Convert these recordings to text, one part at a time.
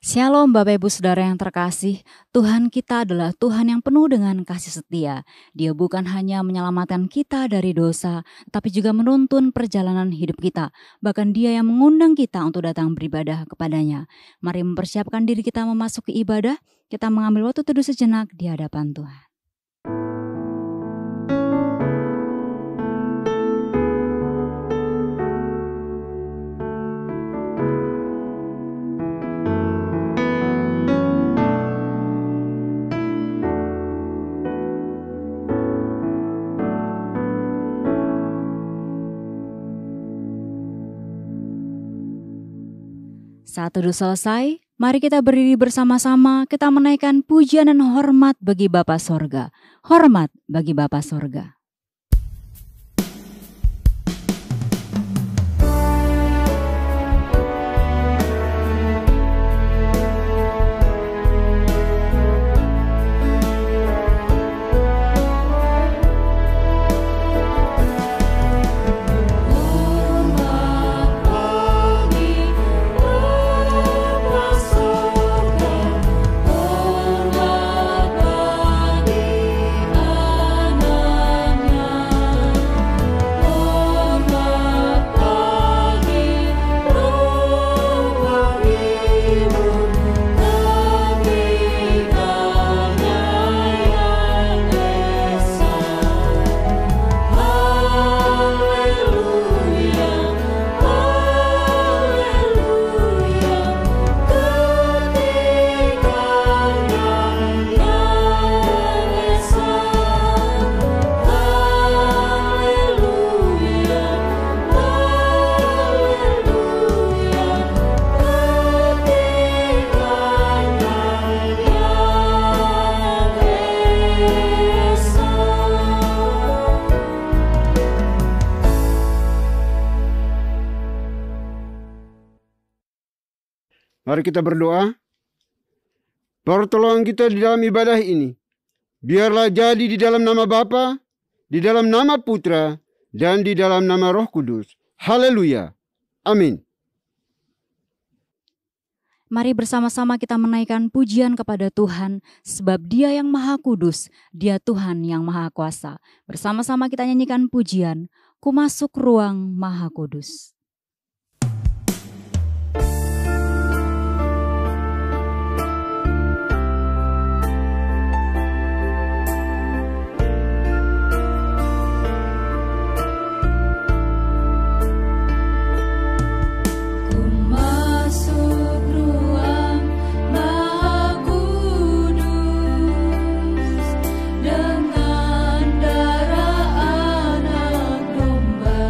Shalom Bapak Ibu Saudara yang terkasih, Tuhan kita adalah Tuhan yang penuh dengan kasih setia. Dia bukan hanya menyelamatkan kita dari dosa, tapi juga menuntun perjalanan hidup kita. Bahkan Dia yang mengundang kita untuk datang beribadah kepadanya. Mari mempersiapkan diri kita memasuki ibadah, kita mengambil waktu teduh sejenak di hadapan Tuhan. Saat teduh selesai, mari kita berdiri bersama-sama, kita menaikkan pujian dan hormat bagi Bapa Sorga. Hormat bagi Bapa Sorga. Mari kita berdoa. Pertolongan kita di dalam ibadah ini, biarlah jadi di dalam nama Bapa, di dalam nama Putra, dan di dalam nama Roh Kudus. Haleluya. Amin. Mari bersama-sama kita menaikkan pujian kepada Tuhan, sebab Dia yang Maha Kudus, Dia Tuhan yang Maha Kuasa. Bersama-sama kita nyanyikan pujian, Ku Masuk Ruang Maha Kudus. Dengan darah anak domba.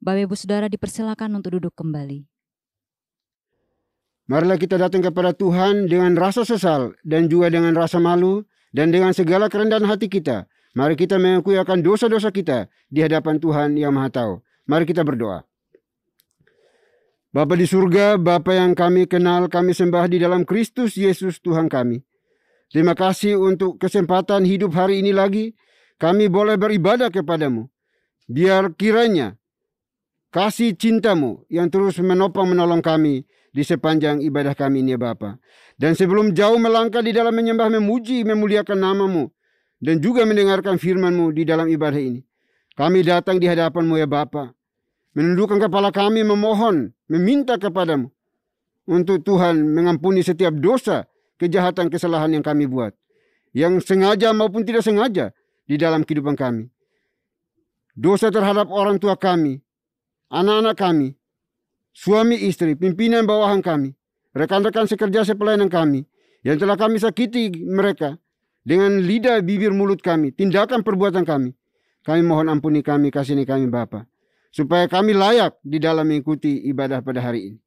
Bapak Ibu Saudara dipersilakan untuk duduk kembali. Marilah kita datang kepada Tuhan dengan rasa sesal dan juga dengan rasa malu dan dengan segala kerendahan hati kita. Mari kita mengakui akan dosa-dosa kita di hadapan Tuhan yang Maha Tahu. Mari kita berdoa. Bapa di surga, Bapa yang kami kenal, kami sembah di dalam Kristus Yesus Tuhan kami. Terima kasih untuk kesempatan hidup hari ini lagi. Kami boleh beribadah kepadamu. Biar kiranya kasih cintamu yang terus menopang menolong kami di sepanjang ibadah kami ini ya Bapa. Dan sebelum jauh melangkah di dalam menyembah, memuji, memuliakan namamu, dan juga mendengarkan firman-Mu di dalam ibadah ini, kami datang di hadapan-Mu ya Bapa, menundukkan kepala kami, memohon, meminta kepadamu untuk Tuhan mengampuni setiap dosa, kejahatan, kesalahan yang kami buat, yang sengaja maupun tidak sengaja di dalam kehidupan kami. Dosa terhadap orang tua kami, anak-anak kami, suami istri, pimpinan bawahan kami, rekan-rekan sekerja sepelayanan kami, yang telah kami sakiti mereka dengan lidah, bibir, mulut kami, tindakan, perbuatan kami. Kami mohon ampuni kami, kasihani kami Bapa, supaya kami layak di dalam mengikuti ibadah pada hari ini.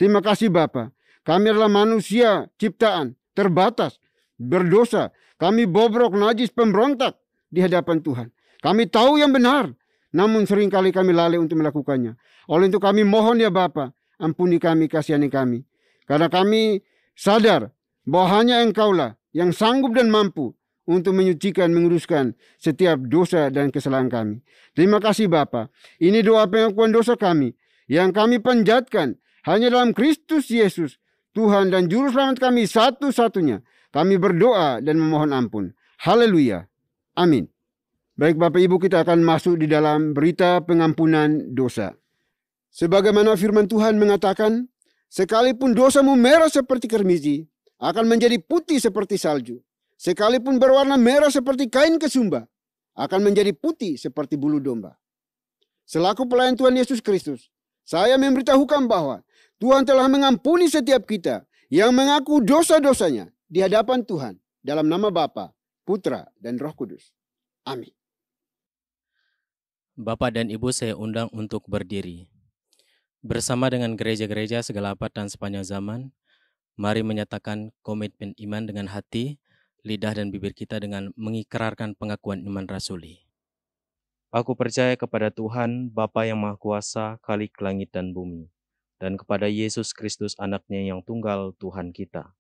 Terima kasih Bapa. Kami adalah manusia ciptaan, terbatas, berdosa. Kami bobrok, najis, pemberontak di hadapan Tuhan. Kami tahu yang benar, namun seringkali kami lalai untuk melakukannya. Oleh itu kami mohon ya Bapa, ampuni kami, kasihani kami. Karena kami sadar bahwa hanya Engkaulah yang sanggup dan mampu untuk menyucikan, menguruskan setiap dosa dan kesalahan kami. Terima kasih Bapa. Ini doa pengakuan dosa kami yang kami panjatkan hanya dalam Kristus Yesus, Tuhan dan Juru Selamat kami satu-satunya. Kami berdoa dan memohon ampun. Haleluya. Amin. Baik Bapak Ibu, kita akan masuk di dalam berita pengampunan dosa. Sebagaimana firman Tuhan mengatakan, sekalipun dosamu merah seperti kermizi, akan menjadi putih seperti salju. Sekalipun berwarna merah seperti kain kesumba, akan menjadi putih seperti bulu domba. Selaku pelayan Tuhan Yesus Kristus, saya memberitahukan bahwa Tuhan telah mengampuni setiap kita yang mengaku dosa-dosanya di hadapan Tuhan dalam nama Bapa, Putra, dan Roh Kudus. Amin. Bapak dan Ibu saya undang untuk berdiri. Bersama dengan gereja-gereja segala abad dan sepanjang zaman, mari menyatakan komitmen iman dengan hati, lidah dan bibir kita dengan mengikrarkan pengakuan iman rasuli. Aku percaya kepada Tuhan, Bapa yang Maha Kuasa, Khalik langit dan bumi, dan kepada Yesus Kristus anaknya yang tunggal Tuhan kita,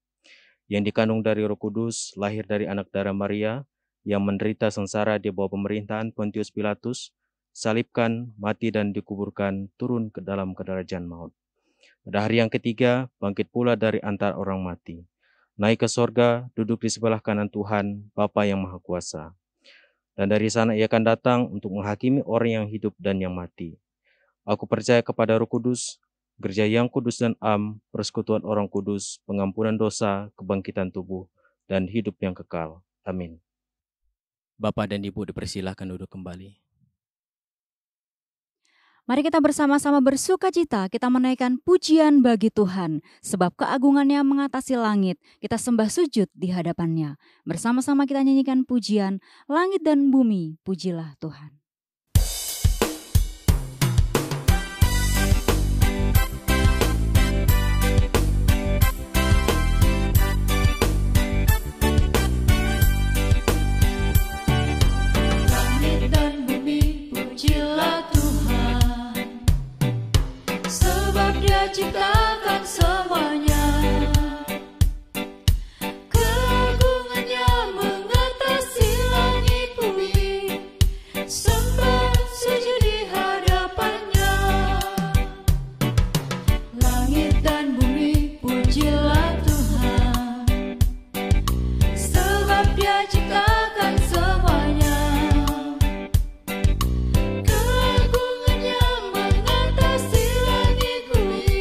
yang dikandung dari Roh Kudus, lahir dari anak darah Maria, yang menderita sengsara di bawah pemerintahan Pontius Pilatus, salibkan, mati dan dikuburkan, turun ke dalam kerajaan maut. Pada hari yang ketiga, bangkit pula dari antara orang mati, naik ke sorga, duduk di sebelah kanan Tuhan, Bapa yang Maha Kuasa. Dan dari sana ia akan datang untuk menghakimi orang yang hidup dan yang mati. Aku percaya kepada Roh Kudus, gereja yang kudus dan am, persekutuan orang kudus, pengampunan dosa, kebangkitan tubuh, dan hidup yang kekal. Amin. Bapak dan Ibu dipersilahkan duduk kembali. Mari kita bersama-sama bersuka cita, kita menaikkan pujian bagi Tuhan, sebab keagungannya mengatasi langit, kita sembah sujud di hadapannya. Bersama-sama kita nyanyikan pujian, langit dan bumi, pujilah Tuhan. Langit dan bumi, pujilah Tuhan, sebab Dia ciptakan semuanya. Keagungannya mengatasi langit bumi, sembah sujud di hadapannya. Langit dan bumi, pujilah Tuhan, sebab Dia ciptakan semuanya. Keagungannya mengatasi langit bumi,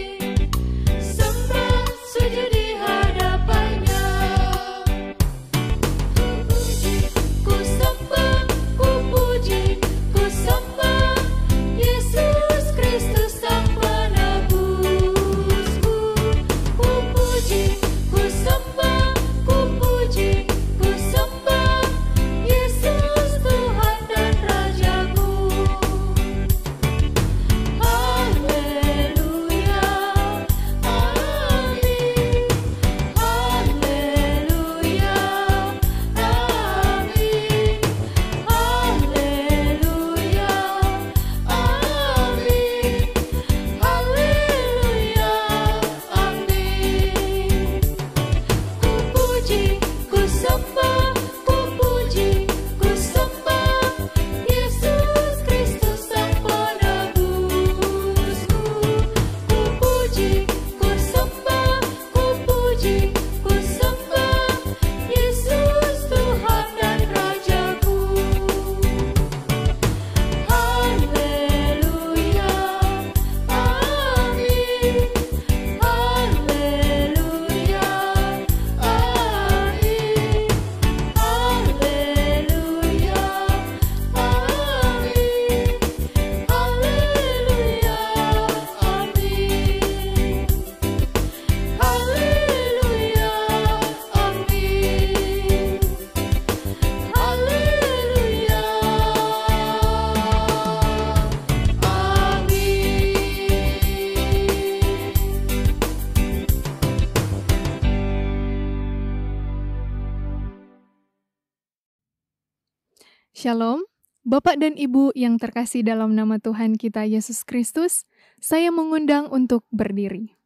Shalom, Bapak dan Ibu yang terkasih dalam nama Tuhan kita Yesus Kristus, saya mengundang untuk berdiri.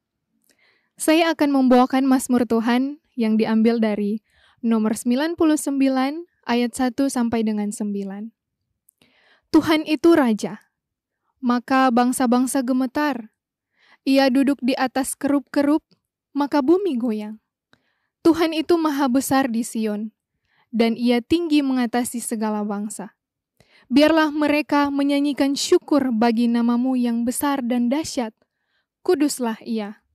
Saya akan membawakan Mazmur Tuhan yang diambil dari nomor 99 ayat 1 sampai dengan 9. Tuhan itu Raja, maka bangsa-bangsa gemetar. Ia duduk di atas kerup-kerup, maka bumi goyang. Tuhan itu maha besar di Sion, dan ia tinggi mengatasi segala bangsa. Biarlah mereka menyanyikan syukur bagi nama-Mu yang besar dan dahsyat. Kuduslah Ia.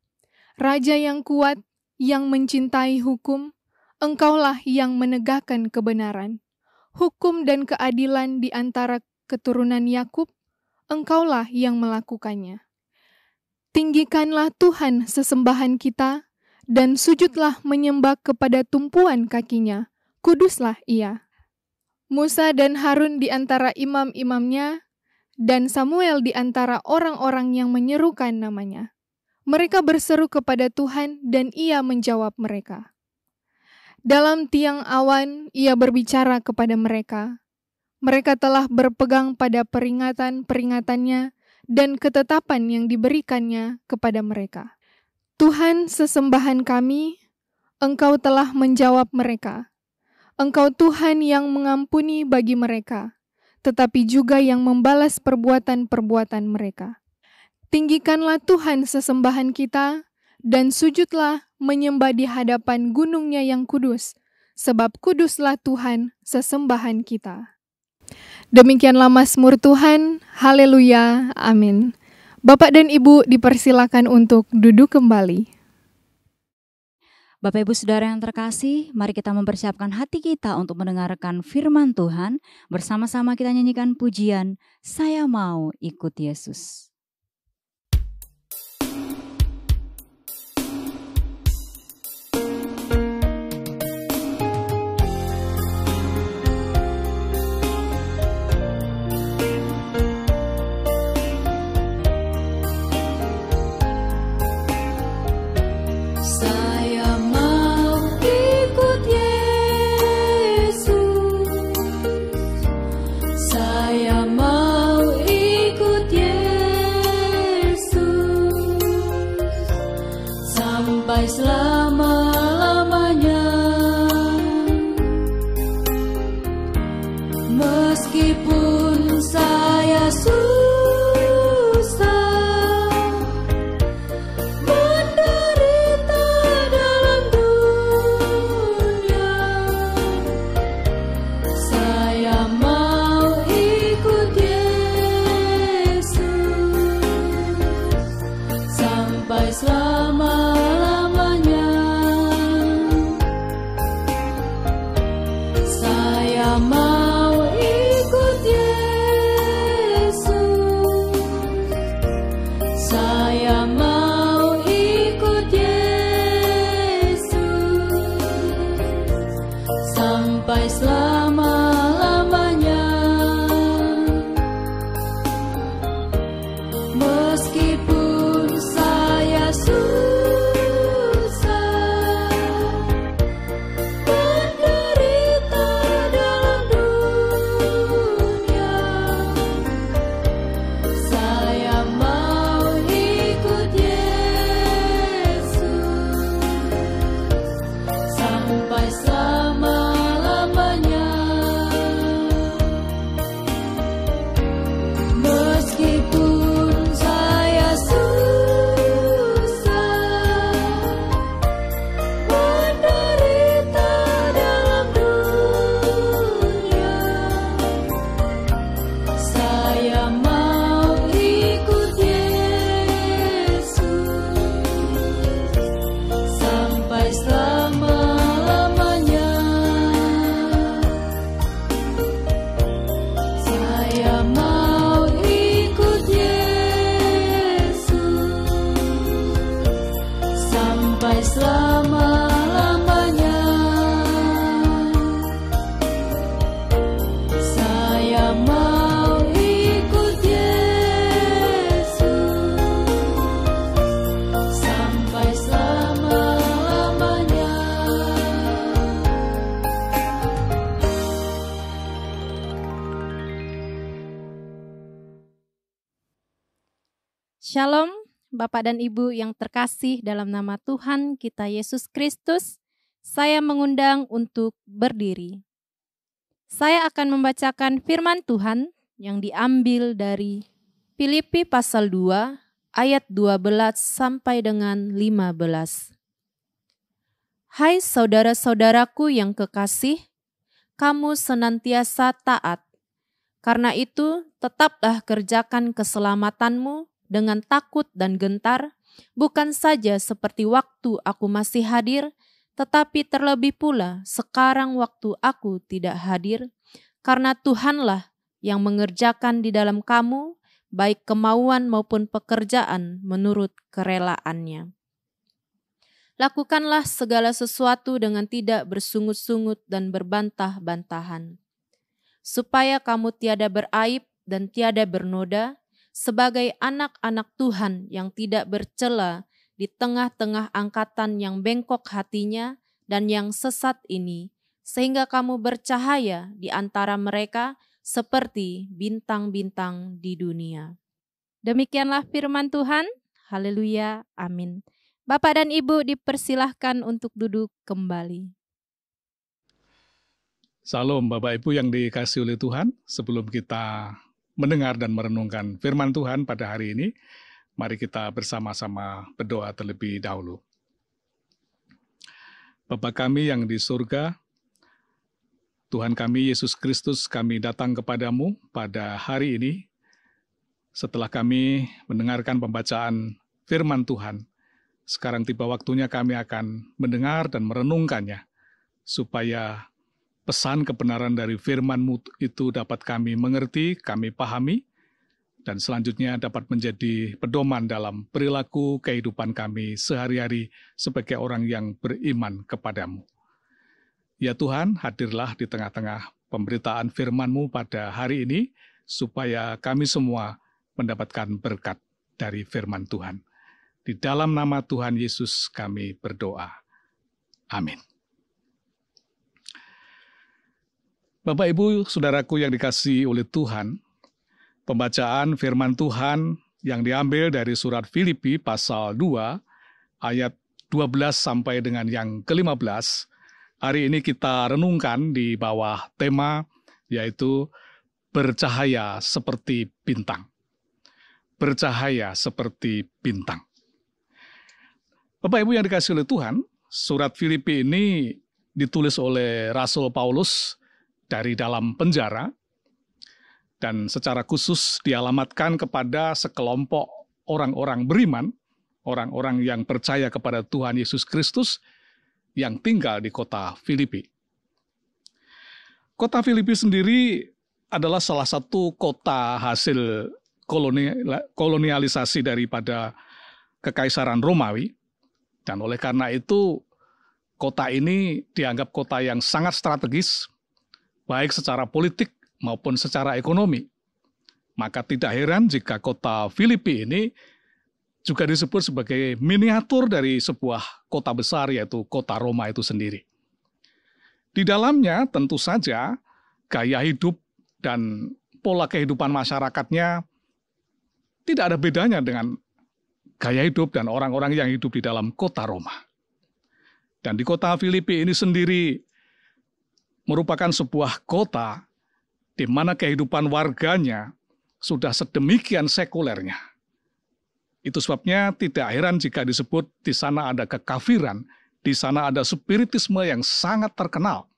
Raja yang kuat, yang mencintai hukum, Engkaulah yang menegakkan kebenaran. Hukum dan keadilan di antara keturunan Yakub, Engkaulah yang melakukannya. Tinggikanlah Tuhan sesembahan kita, dan sujudlah menyembah kepada tumpuan kakinya. Kuduslah Ia. Musa dan Harun di antara imam-imamnya, dan Samuel di antara orang-orang yang menyerukan namanya. Mereka berseru kepada Tuhan, dan Ia menjawab mereka. Dalam tiang awan, Ia berbicara kepada mereka. Mereka telah berpegang pada peringatan-peringatannya dan ketetapan yang diberikannya kepada mereka. Tuhan sesembahan kami, Engkau telah menjawab mereka. Engkau Tuhan yang mengampuni bagi mereka, tetapi juga yang membalas perbuatan-perbuatan mereka. Tinggikanlah Tuhan sesembahan kita, dan sujudlah menyembah di hadapan gunungnya yang kudus, sebab kuduslah Tuhan sesembahan kita. Demikianlah Mazmur Tuhan, haleluya, amin. Bapak dan Ibu dipersilakan untuk duduk kembali. Bapak Ibu Saudara yang terkasih, mari kita mempersiapkan hati kita untuk mendengarkan firman Tuhan. Bersama-sama kita nyanyikan pujian, Saya Mau Ikut Yesus. Sampai selama-lamanya, meskipun saya susah menderita dalam dunia, saya mau ikut Yesus sampai selama-lamanya. Saya mau ikut Yesus. Shalom, Bapak dan Ibu yang terkasih dalam nama Tuhan kita Yesus Kristus. Saya mengundang untuk berdiri. Saya akan membacakan firman Tuhan yang diambil dari Filipi pasal 2 ayat 12 sampai dengan 15. Hai saudara-saudaraku yang kekasih, kamu senantiasa taat. Karena itu, tetaplah kerjakan keselamatanmu dengan takut dan gentar, bukan saja seperti waktu aku masih hadir, tetapi terlebih pula sekarang waktu aku tidak hadir, karena Tuhanlah yang mengerjakan di dalam kamu, baik kemauan maupun pekerjaan menurut kerelaannya. Lakukanlah segala sesuatu dengan tidak bersungut-sungut dan berbantah-bantahan, supaya kamu tiada beraib dan tiada bernoda, sebagai anak-anak Tuhan yang tidak bercela di tengah-tengah angkatan yang bengkok hatinya dan yang sesat ini, sehingga kamu bercahaya di antara mereka seperti bintang-bintang di dunia. Demikianlah firman Tuhan. Haleluya. Amin. Bapak dan Ibu dipersilahkan untuk duduk kembali. Salam Bapak Ibu yang dikasihi oleh Tuhan. Sebelum kita mendengar dan merenungkan firman Tuhan pada hari ini, mari kita bersama-sama berdoa terlebih dahulu. Bapa kami yang di surga, Tuhan kami Yesus Kristus, kami datang kepadamu pada hari ini. Setelah kami mendengarkan pembacaan firman Tuhan, sekarang tiba waktunya kami akan mendengar dan merenungkannya, supaya pesan kebenaran dari firman-Mu itu dapat kami mengerti, kami pahami, dan selanjutnya dapat menjadi pedoman dalam perilaku kehidupan kami sehari-hari sebagai orang yang beriman kepadamu. Ya Tuhan, hadirlah di tengah-tengah pemberitaan firman-Mu pada hari ini, supaya kami semua mendapatkan berkat dari firman Tuhan. Di dalam nama Tuhan Yesus kami berdoa. Amin. Bapak, Ibu, Saudaraku yang dikasihi oleh Tuhan, pembacaan firman Tuhan yang diambil dari surat Filipi pasal 2 ayat 12 sampai dengan yang ke-15, hari ini kita renungkan di bawah tema yaitu bercahaya seperti bintang. Bercahaya seperti bintang. Bapak Ibu yang dikasihi oleh Tuhan, surat Filipi ini ditulis oleh Rasul Paulus dari dalam penjara, dan secara khusus dialamatkan kepada sekelompok orang-orang beriman, orang-orang yang percaya kepada Tuhan Yesus Kristus yang tinggal di kota Filipi. Kota Filipi sendiri adalah salah satu kota hasil kolonialisasi daripada Kekaisaran Romawi, dan oleh karena itu kota ini dianggap kota yang sangat strategis, baik secara politik maupun secara ekonomi. Maka tidak heran jika kota Filipi ini juga disebut sebagai miniatur dari sebuah kota besar, yaitu kota Roma itu sendiri. Di dalamnya tentu saja gaya hidup dan pola kehidupan masyarakatnya tidak ada bedanya dengan gaya hidup dan orang-orang yang hidup di dalam kota Roma. Dan di kota Filipi ini sendiri merupakan sebuah kota di mana kehidupan warganya sudah sedemikian sekulernya. Itu sebabnya tidak heran jika disebut di sana ada kekafiran, di sana ada spiritisme yang sangat terkenal.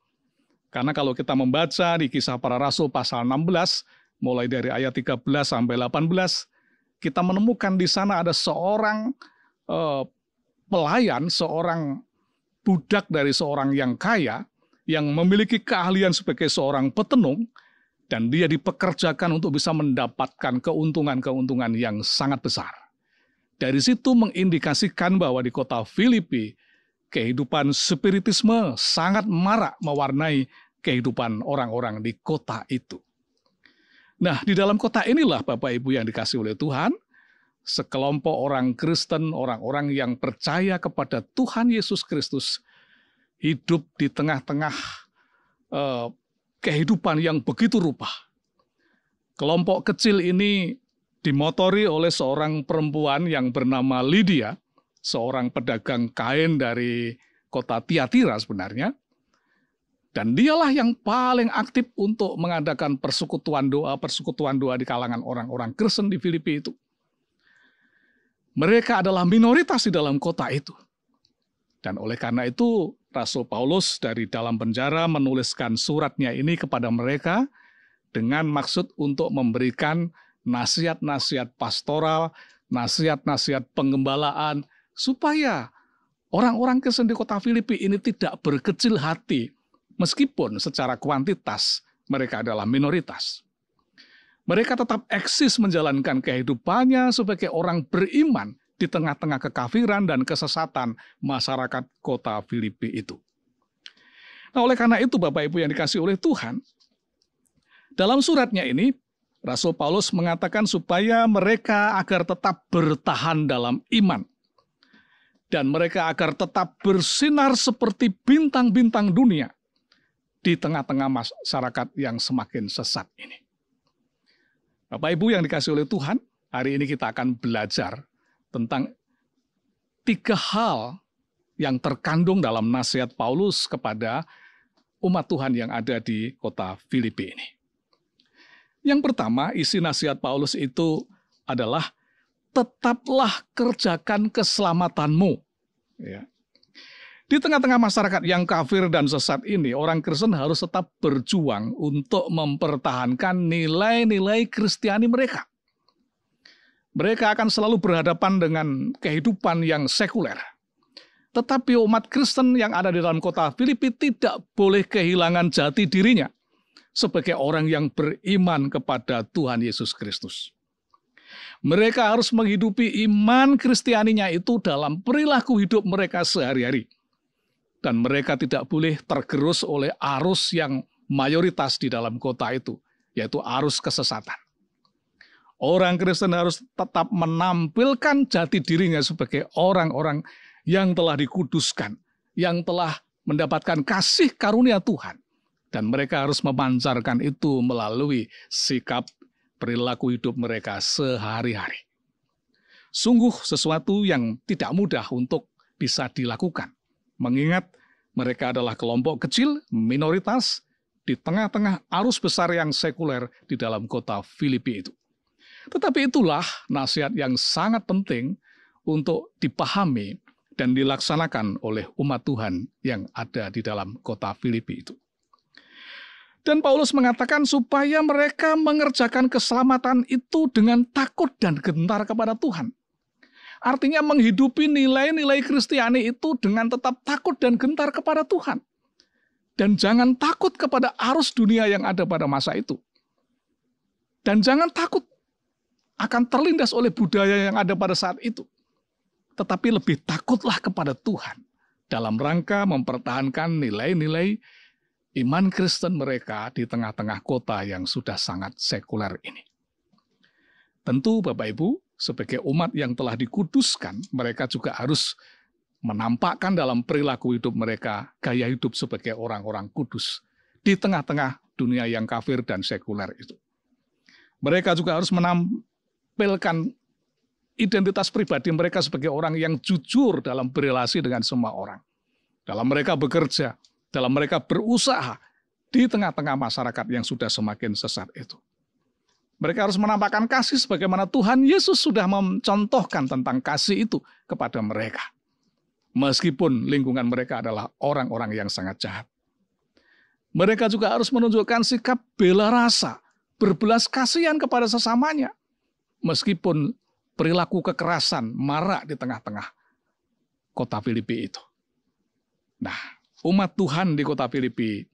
Karena kalau kita membaca di Kisah Para Rasul pasal 16, mulai dari ayat 13 sampai 18, kita menemukan di sana ada seorang pelayan, seorang budak dari seorang yang kaya, yang memiliki keahlian sebagai seorang petenung, dan dia dipekerjakan untuk bisa mendapatkan keuntungan-keuntungan yang sangat besar. Dari situ mengindikasikan bahwa di kota Filipi, kehidupan spiritisme sangat marak mewarnai kehidupan orang-orang di kota itu. Nah, di dalam kota inilah Bapak Ibu yang dikasihi oleh Tuhan, sekelompok orang Kristen, orang-orang yang percaya kepada Tuhan Yesus Kristus, hidup di tengah-tengah kehidupan yang begitu rupa. Kelompok kecil ini dimotori oleh seorang perempuan yang bernama Lydia, seorang pedagang kain dari kota Tiatira sebenarnya. Dan dialah yang paling aktif untuk mengadakan persekutuan doa di kalangan orang-orang Kristen di Filipi itu. Mereka adalah minoritas di dalam kota itu. Dan oleh karena itu, Rasul Paulus dari dalam penjara menuliskan suratnya ini kepada mereka dengan maksud untuk memberikan nasihat-nasihat pastoral, nasihat-nasihat penggembalaan, supaya orang-orang Kristen di kota Filipi ini tidak berkecil hati, meskipun secara kuantitas mereka adalah minoritas. Mereka tetap eksis menjalankan kehidupannya sebagai orang beriman di tengah-tengah kekafiran dan kesesatan masyarakat kota Filipi itu. Nah, oleh karena itu Bapak Ibu yang dikasihi oleh Tuhan, dalam suratnya ini, Rasul Paulus mengatakan supaya mereka agar tetap bertahan dalam iman. Dan mereka agar tetap bersinar seperti bintang-bintang dunia di tengah-tengah masyarakat yang semakin sesat ini. Bapak Ibu yang dikasihi oleh Tuhan, hari ini kita akan belajar tentang 3 hal yang terkandung dalam nasihat Paulus kepada umat Tuhan yang ada di kota Filipi ini. Yang pertama, isi nasihat Paulus itu adalah tetaplah kerjakan keselamatanmu. Ya. Di tengah-tengah masyarakat yang kafir dan sesat ini, orang Kristen harus tetap berjuang untuk mempertahankan nilai-nilai Kristiani mereka. Mereka akan selalu berhadapan dengan kehidupan yang sekuler. Tetapi umat Kristen yang ada di dalam kota Filipi tidak boleh kehilangan jati dirinya sebagai orang yang beriman kepada Tuhan Yesus Kristus. Mereka harus menghidupi iman Kristianinya itu dalam perilaku hidup mereka sehari-hari. Dan mereka tidak boleh tergerus oleh arus yang mayoritas di dalam kota itu, yaitu arus kesesatan. Orang Kristen harus tetap menampilkan jati dirinya sebagai orang-orang yang telah dikuduskan, yang telah mendapatkan kasih karunia Tuhan. Dan mereka harus memancarkan itu melalui sikap perilaku hidup mereka sehari-hari. Sungguh sesuatu yang tidak mudah untuk bisa dilakukan. Mengingat mereka adalah kelompok kecil, minoritas, di tengah-tengah arus besar yang sekuler di dalam kota Filipi itu. Tetapi itulah nasihat yang sangat penting untuk dipahami dan dilaksanakan oleh umat Tuhan yang ada di dalam kota Filipi itu. Dan Paulus mengatakan supaya mereka mengerjakan keselamatan itu dengan takut dan gentar kepada Tuhan. Artinya menghidupi nilai-nilai Kristiani itu dengan tetap takut dan gentar kepada Tuhan. Dan jangan takut kepada arus dunia yang ada pada masa itu. Dan jangan takut akan terlindas oleh budaya yang ada pada saat itu. Tetapi lebih takutlah kepada Tuhan dalam rangka mempertahankan nilai-nilai iman Kristen mereka di tengah-tengah kota yang sudah sangat sekuler ini. Tentu Bapak Ibu, sebagai umat yang telah dikuduskan, mereka juga harus menampakkan dalam perilaku hidup mereka gaya hidup sebagai orang-orang kudus di tengah-tengah dunia yang kafir dan sekuler itu. Mereka juga harus menampilkan identitas pribadi mereka sebagai orang yang jujur dalam berelasi dengan semua orang. Dalam mereka bekerja, dalam mereka berusaha di tengah-tengah masyarakat yang sudah semakin sesat itu. Mereka harus menampakkan kasih sebagaimana Tuhan Yesus sudah mencontohkan tentang kasih itu kepada mereka. Meskipun lingkungan mereka adalah orang-orang yang sangat jahat. Mereka juga harus menunjukkan sikap bela rasa, berbelas kasihan kepada sesamanya. Meskipun perilaku kekerasan marak di tengah-tengah kota Filipi itu. Nah, umat Tuhan di kota Filipi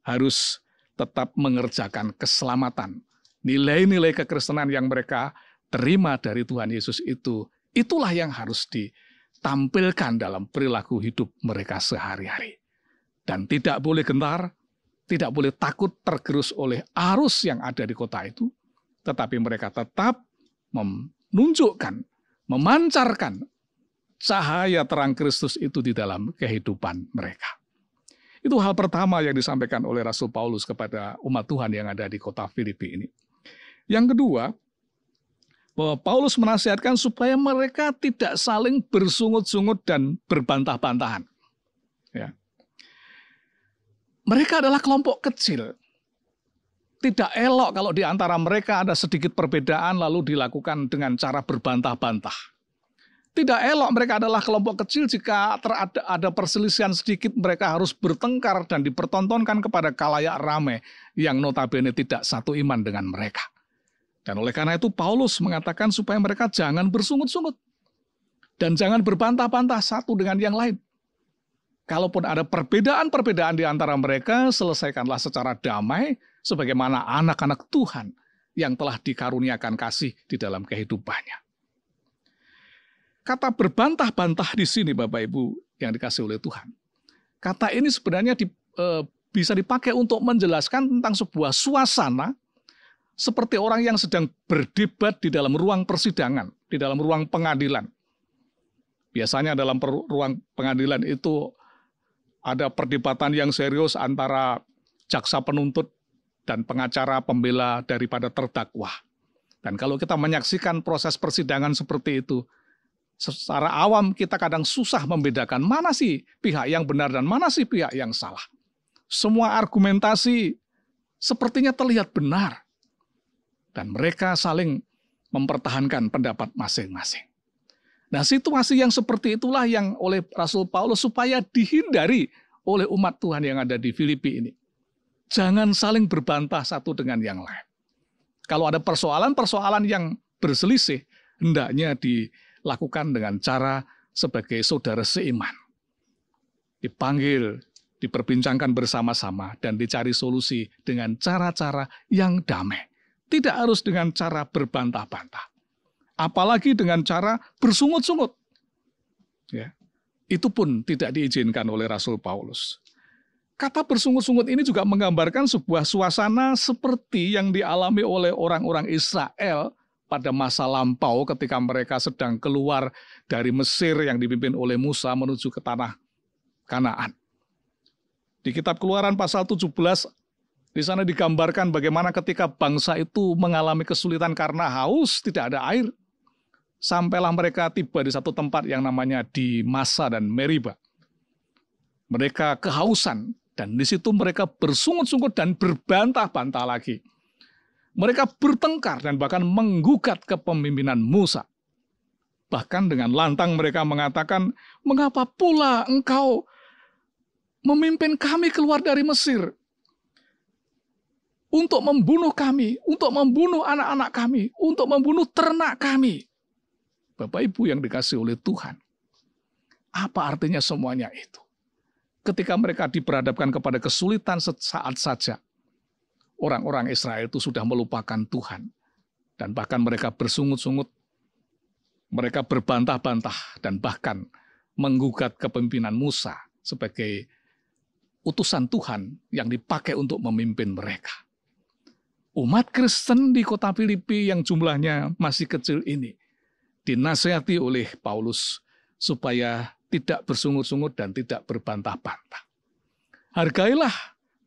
harus tetap mengerjakan keselamatan. Nilai-nilai kekristenan yang mereka terima dari Tuhan Yesus itu, itulah yang harus ditampilkan dalam perilaku hidup mereka sehari-hari. Dan tidak boleh gentar, tidak boleh takut tergerus oleh arus yang ada di kota itu, tetapi mereka tetap menunjukkan, memancarkan cahaya terang Kristus itu di dalam kehidupan mereka. Itu hal pertama yang disampaikan oleh Rasul Paulus kepada umat Tuhan yang ada di kota Filipi ini. Yang kedua, bahwa Paulus menasihatkan supaya mereka tidak saling bersungut-sungut dan berbantah-bantahan. Ya. Mereka adalah kelompok kecil. Tidak elok kalau di antara mereka ada sedikit perbedaan lalu dilakukan dengan cara berbantah-bantah. Tidak elok mereka adalah kelompok kecil jika ada perselisihan sedikit mereka harus bertengkar dan dipertontonkan kepada khalayak ramai yang notabene tidak satu iman dengan mereka. Dan oleh karena itu Paulus mengatakan supaya mereka jangan bersungut-sungut dan jangan berbantah-bantah satu dengan yang lain. Kalaupun ada perbedaan-perbedaan di antara mereka, selesaikanlah secara damai sebagaimana anak-anak Tuhan yang telah dikaruniakan kasih di dalam kehidupannya. Kata berbantah-bantah di sini Bapak Ibu yang dikasih oleh Tuhan. Kata ini sebenarnya bisa dipakai untuk menjelaskan tentang sebuah suasana seperti orang yang sedang berdebat di dalam ruang persidangan, di dalam ruang pengadilan. Biasanya dalam ruang pengadilan itu ada perdebatan yang serius antara jaksa penuntut dan pengacara pembela daripada terdakwa. Dan kalau kita menyaksikan proses persidangan seperti itu, secara awam kita kadang susah membedakan mana sih pihak yang benar dan mana sih pihak yang salah. Semua argumentasi sepertinya terlihat benar. Dan mereka saling mempertahankan pendapat masing-masing. Nah, situasi yang seperti itulah yang oleh Rasul Paulus supaya dihindari oleh umat Tuhan yang ada di Filipi ini. Jangan saling berbantah satu dengan yang lain. Kalau ada persoalan-persoalan yang berselisih, hendaknya dilakukan dengan cara sebagai saudara seiman. Dipanggil, diperbincangkan bersama-sama, dan dicari solusi dengan cara-cara yang damai. Tidak harus dengan cara berbantah-bantah. Apalagi dengan cara bersungut-sungut. Ya. Itu pun tidak diizinkan oleh Rasul Paulus. Kata bersungut-sungut ini juga menggambarkan sebuah suasana seperti yang dialami oleh orang-orang Israel pada masa lampau ketika mereka sedang keluar dari Mesir yang dipimpin oleh Musa menuju ke tanah Kanaan. Di kitab Keluaran pasal 17, di sana digambarkan bagaimana ketika bangsa itu mengalami kesulitan karena haus, tidak ada air. Sampailah mereka tiba di satu tempat yang namanya di Masa dan Meriba. Mereka kehausan dan di situ mereka bersungut-sungut dan berbantah-bantah lagi. Mereka bertengkar dan bahkan menggugat kepemimpinan Musa. Bahkan dengan lantang mereka mengatakan, "Mengapa pula engkau memimpin kami keluar dari Mesir? Untuk membunuh kami, untuk membunuh anak-anak kami, untuk membunuh ternak kami." Bapak Ibu yang dikasih oleh Tuhan, apa artinya semuanya itu? Ketika mereka diperhadapkan kepada kesulitan sesaat saja, orang-orang Israel itu sudah melupakan Tuhan. Dan bahkan mereka bersungut-sungut, mereka berbantah-bantah, dan bahkan menggugat kepemimpinan Musa sebagai utusan Tuhan yang dipakai untuk memimpin mereka. Umat Kristen di kota Filipi yang jumlahnya masih kecil ini dinasihati oleh Paulus supaya tidak bersungut-sungut dan tidak berbantah-bantah. Hargailah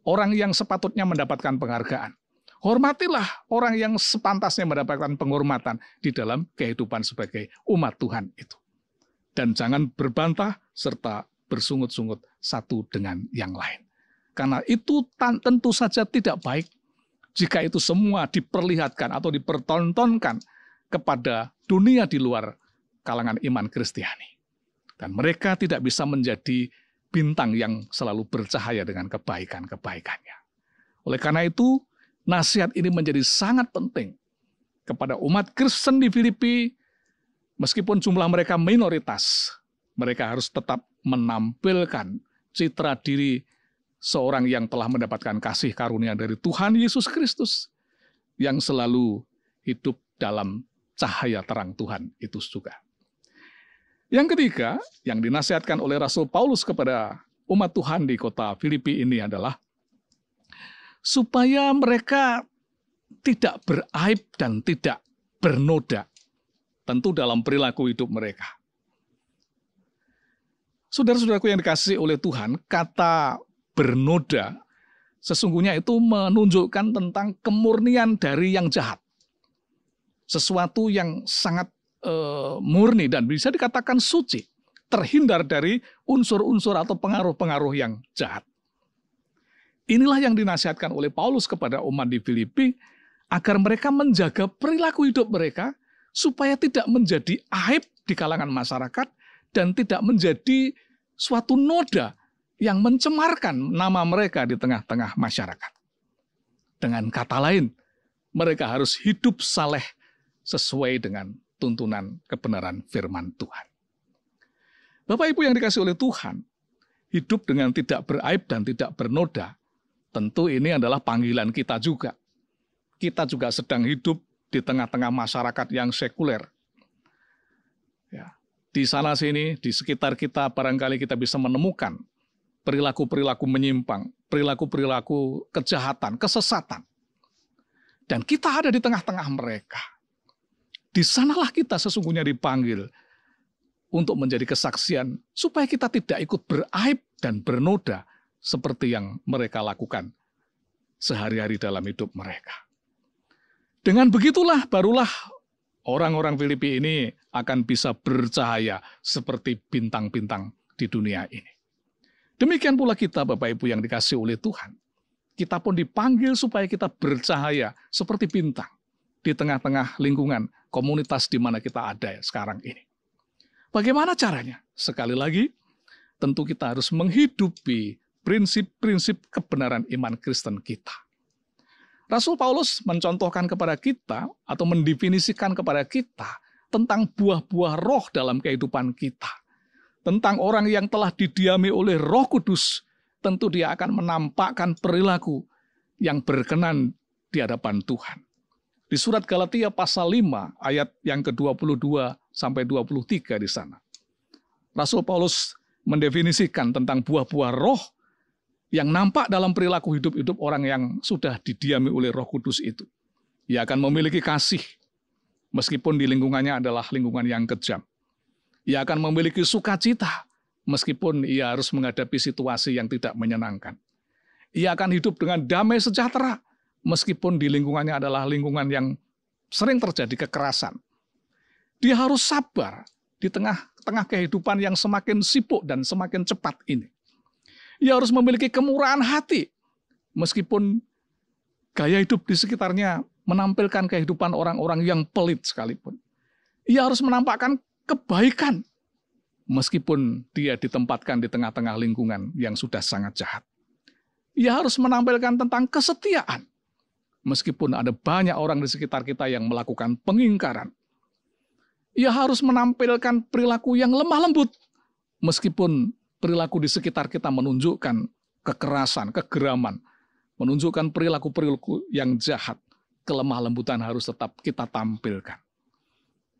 orang yang sepatutnya mendapatkan penghargaan. Hormatilah orang yang sepantasnya mendapatkan penghormatan di dalam kehidupan sebagai umat Tuhan itu. Dan jangan berbantah serta bersungut-sungut satu dengan yang lain. Karena itu tentu saja tidak baik jika itu semua diperlihatkan atau dipertontonkan kepada dunia di luar kalangan iman Kristiani. Dan mereka tidak bisa menjadi bintang yang selalu bercahaya dengan kebaikan-kebaikannya. Oleh karena itu, nasihat ini menjadi sangat penting kepada umat Kristen di Filipi. Meskipun jumlah mereka minoritas, mereka harus tetap menampilkan citra diri seorang yang telah mendapatkan kasih karunia dari Tuhan Yesus Kristus, yang selalu hidup dalam cahaya terang Tuhan itu juga. Yang ketiga, yang dinasihatkan oleh Rasul Paulus kepada umat Tuhan di kota Filipi ini adalah supaya mereka tidak beraib dan tidak bernoda, tentu dalam perilaku hidup mereka. Saudara-saudaraku yang dikasihi oleh Tuhan, kata bernoda sesungguhnya itu menunjukkan tentang kemurnian dari yang jahat. sesuatu yang sangat murni dan bisa dikatakan suci, terhindar dari unsur-unsur atau pengaruh-pengaruh yang jahat. Inilah yang dinasihatkan oleh Paulus kepada umat di Filipi, agar mereka menjaga perilaku hidup mereka, supaya tidak menjadi aib di kalangan masyarakat, dan tidak menjadi suatu noda yang mencemarkan nama mereka di tengah-tengah masyarakat. Dengan kata lain, mereka harus hidup saleh sesuai dengan tuntunan kebenaran firman Tuhan. Bapak Ibu yang dikasihi oleh Tuhan, hidup dengan tidak beraib dan tidak bernoda, tentu ini adalah panggilan kita juga. Kita juga sedang hidup di tengah-tengah masyarakat yang sekuler. Ya, di sana sini, di sekitar kita barangkali kita bisa menemukan perilaku-perilaku menyimpang, perilaku-perilaku kejahatan, kesesatan. Dan kita ada di tengah-tengah mereka. Di sanalah kita sesungguhnya dipanggil untuk menjadi kesaksian, supaya kita tidak ikut beraib dan bernoda seperti yang mereka lakukan sehari-hari dalam hidup mereka. Dengan begitulah barulah orang-orang Filipi ini akan bisa bercahaya seperti bintang-bintang di dunia ini. Demikian pula kita, Bapak Ibu yang dikasihi oleh Tuhan. Kita pun dipanggil supaya kita bercahaya seperti bintang di tengah-tengah lingkungan komunitas di mana kita ada sekarang ini. Bagaimana caranya? Sekali lagi, tentu kita harus menghidupi prinsip-prinsip kebenaran iman Kristen kita. Rasul Paulus mencontohkan kepada kita atau mendefinisikan kepada kita tentang buah-buah roh dalam kehidupan kita. Tentang orang yang telah didiami oleh Roh Kudus, tentu dia akan menampakkan perilaku yang berkenan di hadapan Tuhan. Di surat Galatia pasal 5 ayat yang ke-22 sampai 23 di sana. Rasul Paulus mendefinisikan tentang buah-buah roh yang nampak dalam perilaku hidup-hidup orang yang sudah didiami oleh Roh Kudus itu. Ia akan memiliki kasih, meskipun di lingkungannya adalah lingkungan yang kejam. Ia akan memiliki sukacita, meskipun ia harus menghadapi situasi yang tidak menyenangkan. Ia akan hidup dengan damai sejahtera, meskipun di lingkungannya adalah lingkungan yang sering terjadi kekerasan. Dia harus sabar di tengah-tengah kehidupan yang semakin sibuk dan semakin cepat ini. Ia harus memiliki kemurahan hati, meskipun gaya hidup di sekitarnya menampilkan kehidupan orang-orang yang pelit sekalipun. Ia harus menampakkan kebaikan, meskipun dia ditempatkan di tengah-tengah lingkungan yang sudah sangat jahat. Ia harus menampilkan tentang kesetiaan, meskipun ada banyak orang di sekitar kita yang melakukan pengingkaran. Ia harus menampilkan perilaku yang lemah lembut, meskipun perilaku di sekitar kita menunjukkan kekerasan, kegeraman, menunjukkan perilaku-perilaku yang jahat. Kelemah lembutan harus tetap kita tampilkan.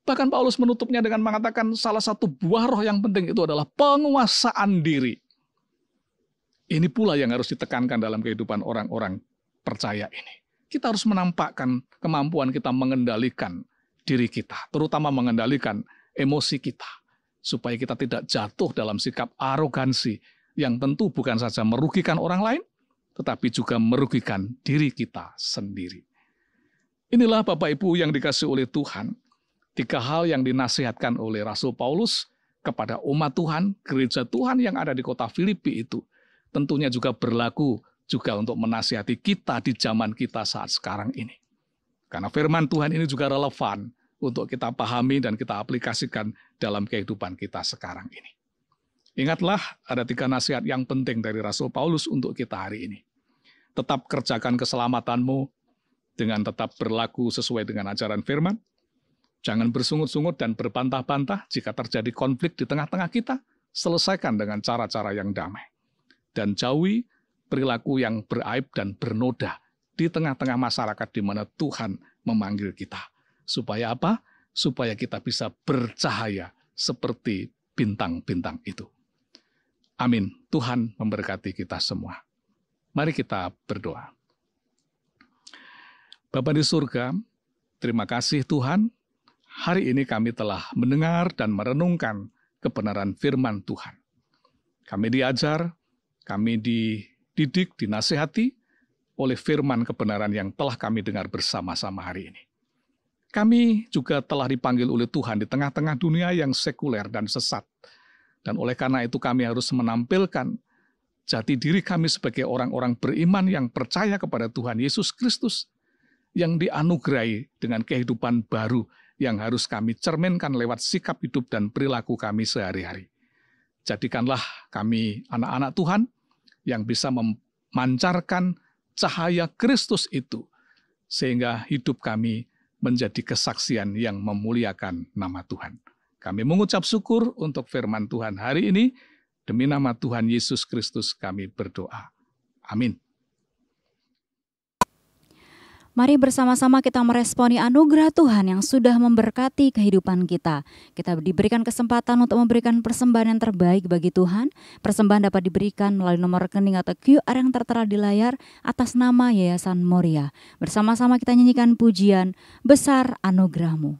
Bahkan Paulus menutupnya dengan mengatakan salah satu buah roh yang penting itu adalah penguasaan diri. Ini pula yang harus ditekankan dalam kehidupan orang-orang percaya ini. Kita harus menampakkan kemampuan kita mengendalikan diri kita, terutama mengendalikan emosi kita, supaya kita tidak jatuh dalam sikap arogansi yang tentu bukan saja merugikan orang lain, tetapi juga merugikan diri kita sendiri. Inilah Bapak Ibu yang dikasihi oleh Tuhan, 3 hal yang dinasihatkan oleh Rasul Paulus kepada umat Tuhan, gereja Tuhan yang ada di kota Filipi itu, tentunya juga berlaku juga untuk menasihati kita di zaman kita saat sekarang ini. Karena firman Tuhan ini juga relevan untuk kita pahami dan kita aplikasikan dalam kehidupan kita sekarang ini. Ingatlah, ada 3 nasihat yang penting dari Rasul Paulus untuk kita hari ini. Tetap kerjakan keselamatanmu dengan tetap berlaku sesuai dengan ajaran firman. Jangan bersungut-sungut dan berbantah-bantah jika terjadi konflik di tengah-tengah kita. Selesaikan dengan cara-cara yang damai. Dan jauhi perilaku yang beraib dan bernoda di tengah-tengah masyarakat di mana Tuhan memanggil kita. Supaya apa? Supaya kita bisa bercahaya seperti bintang-bintang itu. Amin. Tuhan memberkati kita semua. Mari kita berdoa. Bapa di surga, terima kasih Tuhan. Hari ini kami telah mendengar dan merenungkan kebenaran firman Tuhan. Kami diajar, kami dididik, dinasihati oleh firman kebenaran yang telah kami dengar bersama-sama hari ini. Kami juga telah dipanggil oleh Tuhan di tengah-tengah dunia yang sekuler dan sesat. Dan oleh karena itu kami harus menampilkan jati diri kami sebagai orang-orang beriman yang percaya kepada Tuhan Yesus Kristus, yang dianugerahi dengan kehidupan baru yang harus kami cerminkan lewat sikap hidup dan perilaku kami sehari-hari. Jadikanlah kami anak-anak Tuhan yang bisa memancarkan cahaya Kristus itu, sehingga hidup kami menjadi kesaksian yang memuliakan nama Tuhan. Kami mengucap syukur untuk firman Tuhan hari ini. Demi nama Tuhan Yesus Kristus kami berdoa. Amin. Mari bersama-sama kita meresponi anugerah Tuhan yang sudah memberkati kehidupan kita. Kita diberikan kesempatan untuk memberikan persembahan yang terbaik bagi Tuhan. Persembahan dapat diberikan melalui nomor rekening atau QR yang tertera di layar atas nama Yayasan Moria. Bersama-sama kita nyanyikan pujian Besar Anugerah-Mu.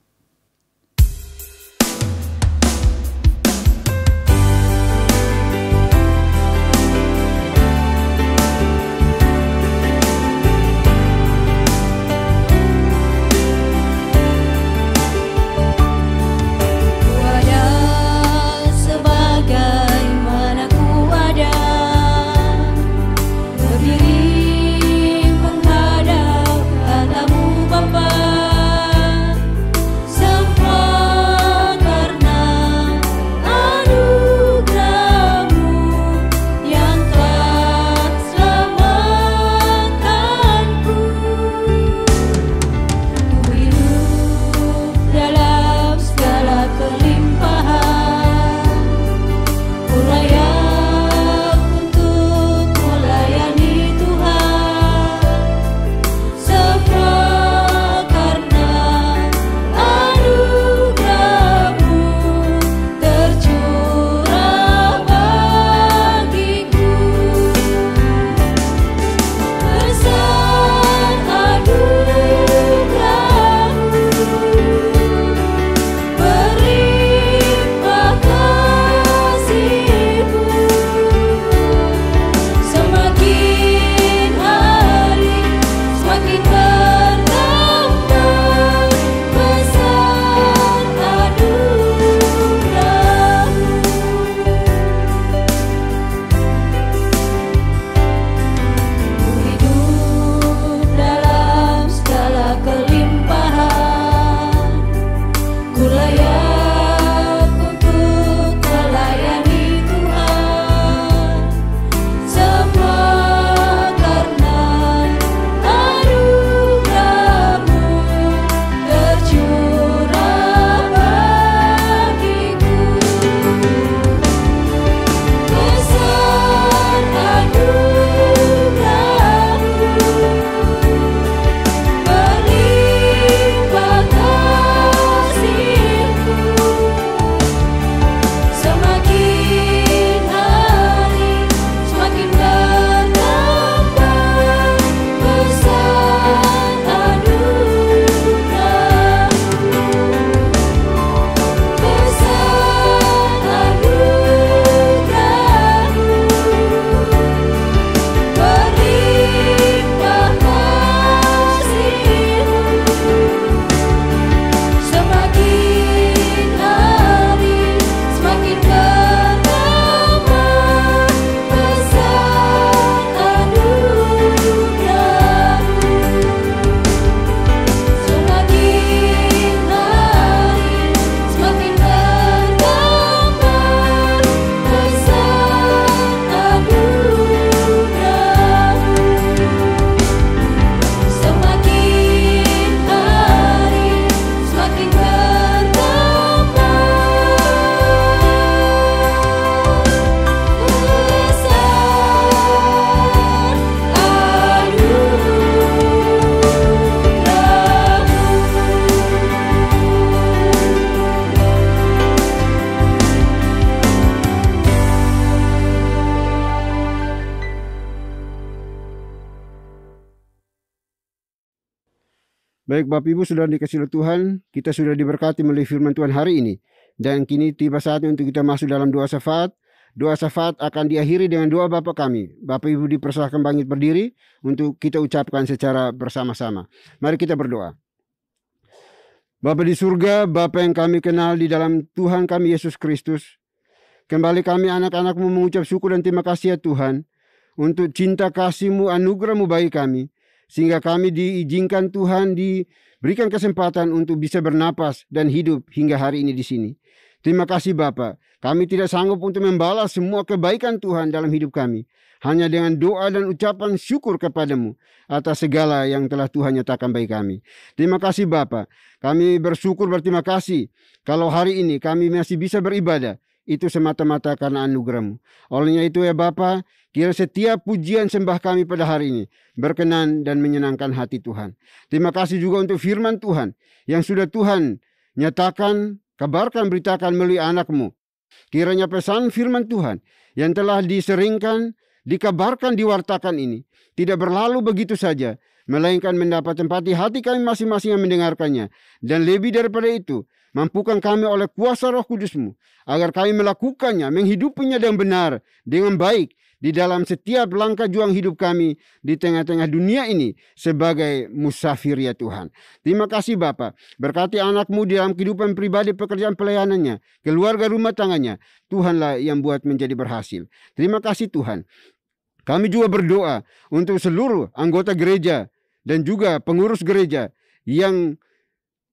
Baik Bapak Ibu sudah dikasih oleh Tuhan, kita sudah diberkati melalui firman Tuhan hari ini. Dan kini tiba saatnya untuk kita masuk dalam doa syafaat. Doa syafaat akan diakhiri dengan doa Bapa kami. Bapak Ibu dipersilahkan bangkit berdiri untuk kita ucapkan secara bersama-sama. Mari kita berdoa. Bapa di surga, Bapa yang kami kenal di dalam Tuhan kami Yesus Kristus, kembali kami anak-anak-Mu mengucap syukur dan terima kasih ya Tuhan, untuk cinta kasih-Mu, anugerah-Mu bagi kami, sehingga kami diizinkan Tuhan diberikan kesempatan untuk bisa bernapas dan hidup hingga hari ini di sini. Terima kasih Bapa. Kami tidak sanggup untuk membalas semua kebaikan Tuhan dalam hidup kami. Hanya dengan doa dan ucapan syukur kepadamu atas segala yang telah Tuhan nyatakan bagi kami. Terima kasih Bapa. Kami bersyukur berterima kasih kalau hari ini kami masih bisa beribadah. Itu semata-mata karena anugerah-Mu. Olehnya itu ya Bapa, kira setiap pujian sembah kami pada hari ini berkenan dan menyenangkan hati Tuhan. Terima kasih juga untuk firman Tuhan yang sudah Tuhan nyatakan, kabarkan, beritakan melalui anak-Mu. Kiranya pesan firman Tuhan yang telah diseringkan, dikabarkan, diwartakan ini tidak berlalu begitu saja, melainkan mendapat tempat di hati kami masing-masing yang mendengarkannya. Dan lebih daripada itu, mampukan kami oleh kuasa Roh Kudus-Mu, agar kami melakukannya, menghidupinya dengan benar, dengan baik, di dalam setiap langkah juang hidup kami di tengah-tengah dunia ini sebagai musafir ya Tuhan. Terima kasih Bapa. Berkati anak-Mu di dalam kehidupan pribadi, pekerjaan pelayanannya, keluarga rumah tangganya. Tuhanlah yang buat menjadi berhasil. Terima kasih Tuhan. Kami juga berdoa untuk seluruh anggota gereja dan juga pengurus gereja yang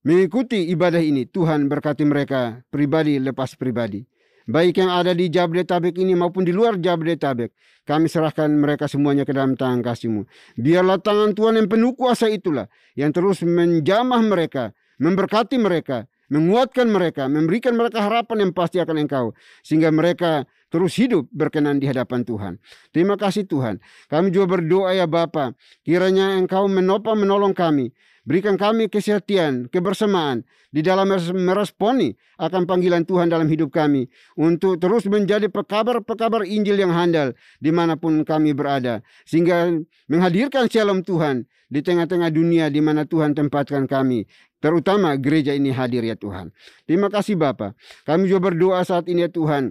mengikuti ibadah ini. Tuhan berkati mereka pribadi lepas pribadi. Baik yang ada di Jabodetabek ini maupun di luar Jabodetabek, kami serahkan mereka semuanya ke dalam tangan kasih-Mu. Biarlah tangan Tuhan yang penuh kuasa itulah yang terus menjamah mereka, memberkati mereka, menguatkan mereka, memberikan mereka harapan yang pasti akan Engkau, sehingga mereka terus hidup berkenan di hadapan Tuhan. Terima kasih Tuhan. Kami juga berdoa ya Bapa, kiranya Engkau menopang menolong kami. Berikan kami kesehatan, kebersamaan di dalam meresponi akan panggilan Tuhan dalam hidup kami. Untuk terus menjadi pekabar-pekabar Injil yang handal dimanapun kami berada. Sehingga menghadirkan shalom Tuhan di tengah-tengah dunia di mana Tuhan tempatkan kami. Terutama gereja ini hadir ya Tuhan. Terima kasih Bapa. Kami juga berdoa saat ini ya Tuhan.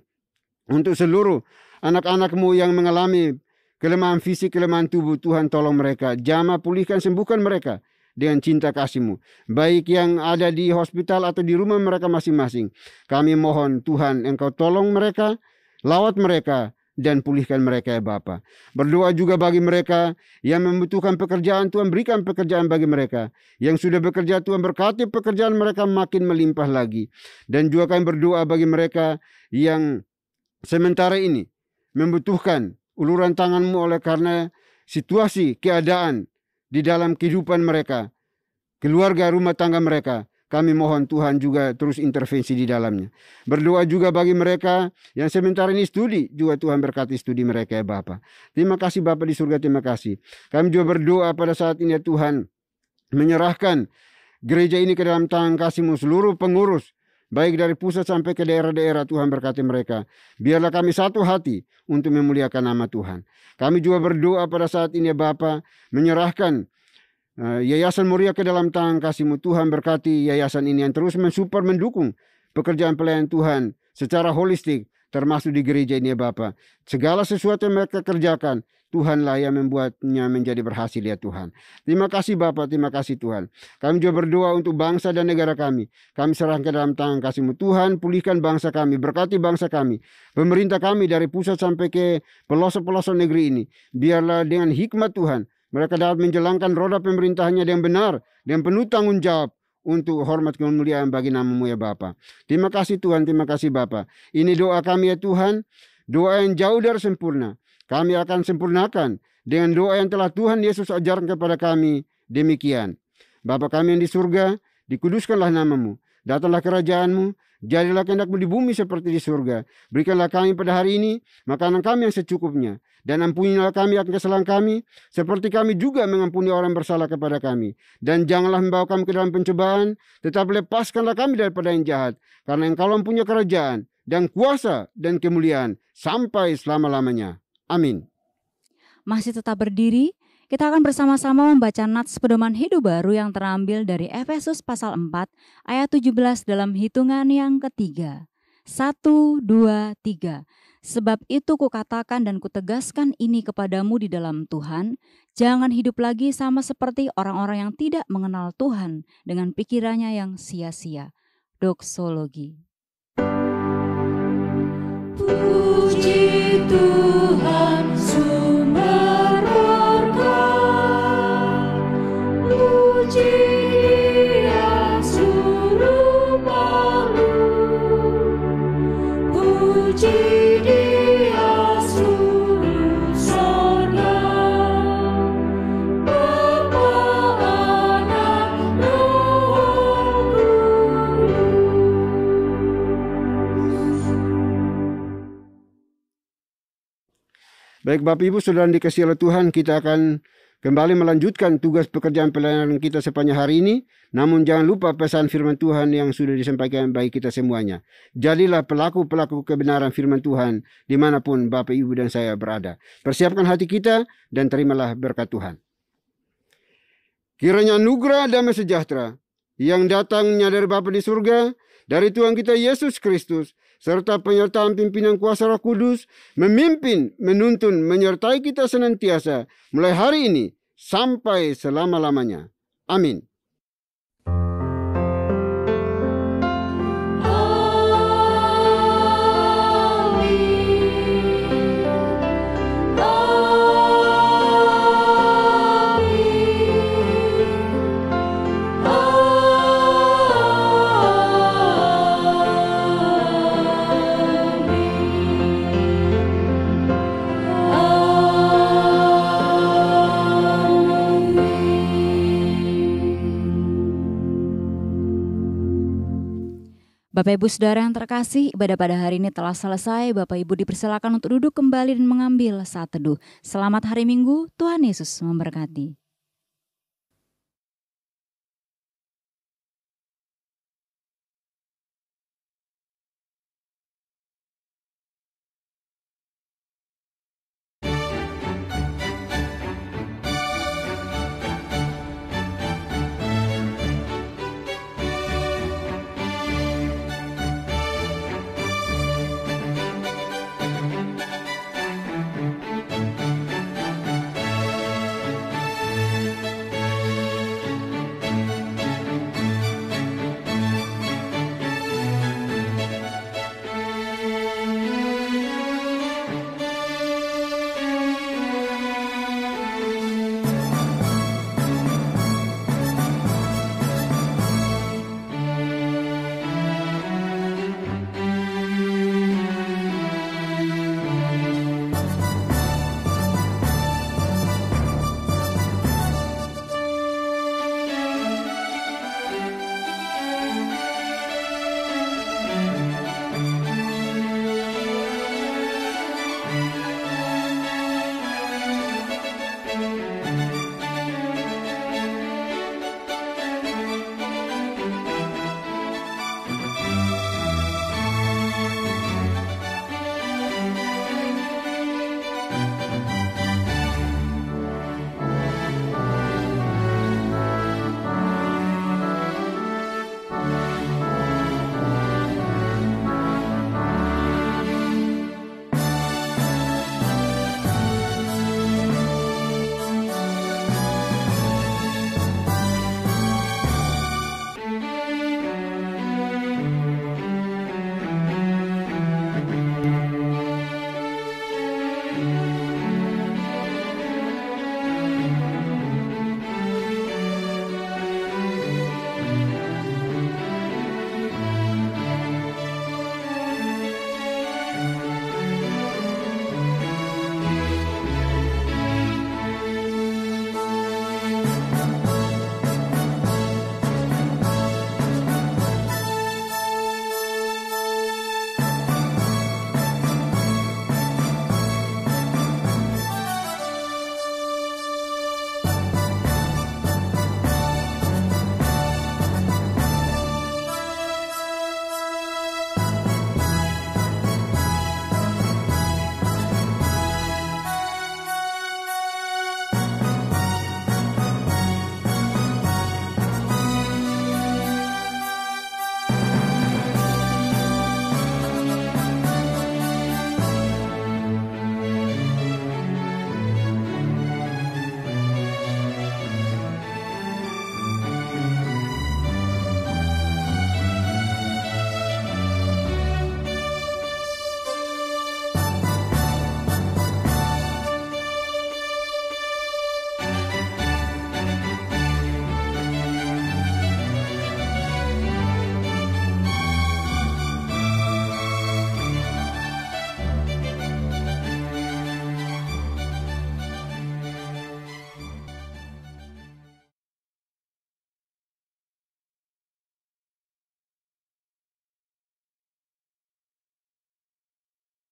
Untuk seluruh anak-anak-Mu yang mengalami kelemahan fisik, kelemahan tubuh. Tuhan tolong mereka. Jamah, pulihkan, sembuhkan mereka dengan cinta kasih-Mu, baik yang ada di hospital atau di rumah mereka masing-masing. Kami mohon Tuhan Engkau tolong mereka, lawat mereka, dan pulihkan mereka ya Bapa. Berdoa juga bagi mereka yang membutuhkan pekerjaan, Tuhan berikan pekerjaan bagi mereka. Yang sudah bekerja, Tuhan berkati pekerjaan mereka makin melimpah lagi. Dan juga kami berdoa bagi mereka yang sementara ini membutuhkan uluran tangan-Mu oleh karena situasi, keadaan di dalam kehidupan mereka, keluarga rumah tangga mereka. Kami mohon Tuhan juga terus intervensi di dalamnya. Berdoa juga bagi mereka yang sementara ini studi, juga Tuhan berkati studi mereka ya Bapa. Terima kasih Bapa di surga, terima kasih. Kami juga berdoa pada saat ini ya Tuhan, menyerahkan gereja ini ke dalam tangan kasih-Mu, seluruh pengurus, baik dari pusat sampai ke daerah-daerah. Tuhan berkati mereka. Biarlah kami satu hati untuk memuliakan nama Tuhan. Kami juga berdoa pada saat ini ya Bapa, menyerahkan Yayasan Moria ke dalam tangan kasih-Mu. Tuhan berkati yayasan ini yang terus mensupport, mendukung pekerjaan pelayanan Tuhan secara holistik, termasuk di gereja ini ya Bapa. Segala sesuatu yang mereka kerjakan, Tuhanlah yang membuatnya menjadi berhasil ya Tuhan. Terima kasih Bapa, terima kasih Tuhan. Kami juga berdoa untuk bangsa dan negara kami. Kami serahkan ke dalam tangan kasih-Mu. Tuhan pulihkan bangsa kami, berkati bangsa kami, pemerintah kami dari pusat sampai ke pelosok-pelosok negeri ini. Biarlah dengan hikmat Tuhan mereka dapat menjalankan roda pemerintahannya dengan benar, dengan penuh tanggung jawab untuk hormat kemuliaan bagi nama-Mu ya Bapa. Terima kasih Tuhan, terima kasih Bapa. Ini doa kami ya Tuhan, doa yang jauh dari sempurna. Kami akan sempurnakan dengan doa yang telah Tuhan Yesus ajarkan kepada kami. Demikian. Bapa kami yang di surga, dikuduskanlah nama-Mu. Datanglah kerajaan-Mu, jadilah kehendak-Mu di bumi seperti di surga. Berikanlah kami pada hari ini makanan kami yang secukupnya. Dan ampunilah kami akan kesalahan kami, seperti kami juga mengampuni orang bersalah kepada kami. Dan janganlah membawa kami ke dalam pencobaan, tetapi lepaskanlah kami daripada yang jahat. Karena Engkau mempunyai kerajaan, dan kuasa, dan kemuliaan, sampai selama-lamanya. Amin. Masih tetap berdiri, kita akan bersama-sama membaca nats pedoman hidup baru yang terambil dari Efesus pasal 4, ayat 17 dalam hitungan yang ketiga. 1, 2, 3. Sebab itu kukatakan dan kutegaskan ini kepadamu di dalam Tuhan, jangan hidup lagi sama seperti orang-orang yang tidak mengenal Tuhan dengan pikirannya yang sia-sia. Doksologi. Puji Tuhan sumber berkah, puji Dia suruh makhluk, puji Dia suruh sorga, Bapa, Anak, Roh Kudus. Baik Bapak Ibu Saudara dikasihi oleh Tuhan, kita akan kembali melanjutkan tugas pekerjaan pelayanan kita sepanjang hari ini. Namun jangan lupa pesan firman Tuhan yang sudah disampaikan bagi kita semuanya. Jadilah pelaku-pelaku kebenaran firman Tuhan dimanapun Bapak Ibu dan saya berada. Persiapkan hati kita dan terimalah berkat Tuhan. Kiranya anugerah damai sejahtera yang datangnya dari Bapa di surga, dari Tuhan kita Yesus Kristus, serta penyertaan pimpinan kuasa Roh Kudus, memimpin, menuntun, menyertai kita senantiasa, mulai hari ini sampai selama-lamanya. Amin. Bapak Ibu Saudara yang terkasih, ibadah pada hari ini telah selesai. Bapak Ibu dipersilakan untuk duduk kembali dan mengambil saat teduh. Selamat hari Minggu, Tuhan Yesus memberkati.